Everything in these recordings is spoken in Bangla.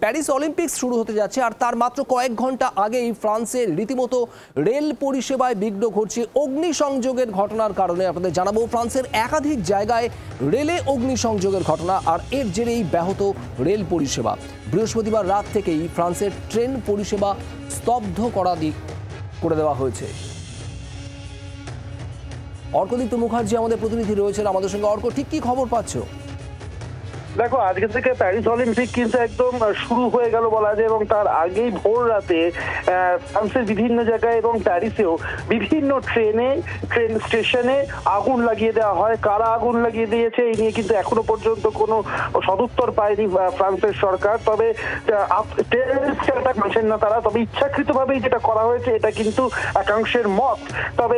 প্যারিস অলিম্পিক্স শুরু হতে যাচ্ছে আর তার মাত্র কয়েক ঘন্টা আগেই ফ্রান্সের রীতিমতো রেল পরিষেবায় বিঘ্ন ঘটছে অগ্নিসংযোগের ঘটনার কারণে। আপনাদের জানাবো, ফ্রান্সের একাধিক জায়গায় রেলে অগ্নিসংযোগের ঘটনা আর এর জেরেই ব্যাহত রেল পরিষেবা। বৃহস্পতিবার রাত থেকেই ফ্রান্সের ট্রেন পরিষেবা স্তব্ধ করে দেওয়া হয়েছে। অর্কদীপ্ত মুখার্জি আমাদের প্রতিনিধি রয়েছেন আমাদের সঙ্গে। অর্ক, ঠিক কি খবর পাচ্ছ? দেখো, আজকে থেকে প্যারিস অলিম্পিক কিন্তু একদম শুরু হয়ে গেল বলা যায়, এবং তার আগেই ভোর রাতে ফ্রান্সের বিভিন্ন জায়গায় এবং প্যারিসেও বিভিন্ন ট্রেন স্টেশনে আগুন লাগিয়ে দেওয়া হয়। কারা আগুন লাগিয়ে দিয়েছে এই নিয়ে কিন্তু এখনো পর্যন্ত কোনো সদুত্তর পায়নি ফ্রান্সের সরকার। তবে মানছেন না তারা, তবে ইচ্ছাকৃতভাবেই যেটা করা হয়েছে এটা কিন্তু একাংশের মত। তবে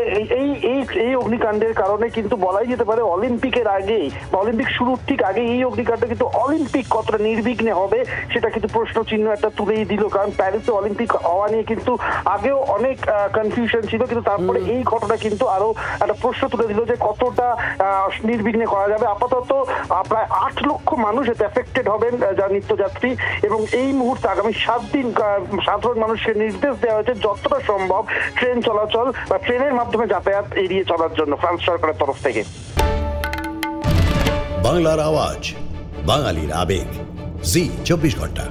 এই অগ্নিকাণ্ডের কারণে কিন্তু বলাই যেতে পারে অলিম্পিকের আগেই বা অলিম্পিক শুরুর ঠিক আগে এই অগ্নিকাণ্ড কিন্তু অলিম্পিক কতটা নির্বিঘ্নে হবে সেটা কিন্তু প্রশ্ন চিহ্ন একটা তুলেই দিল। কারণ প্যারিসে অলিম্পিক হওয়া নিয়ে কিন্তু আগেও অনেক কনফিউশন ছিল, কিন্তু তারপরে এই ঘটনা কিন্তু আরো একটা প্রশ্ন তুলে দিল যে কতটা নির্বিঘ্নে করা যাবে। আপাতত প্রায় 8 লক্ষ মানুষ এতে এফেক্টেড হবেন, যা নিত্যযাত্রী, এবং এই মুহূর্তে আগামী 7 দিন সাধারণ মানুষকে নির্দেশ দেওয়া হয়েছে যতটা সম্ভব ট্রেন চলাচল বা ট্রেনের মাধ্যমে যাতায়াত এড়িয়ে চলার জন্য ফ্রান্স সরকারের তরফ থেকে। বাংলার আওয়াজ, বাঙালির আবেগ, জি 24 ঘন্টা।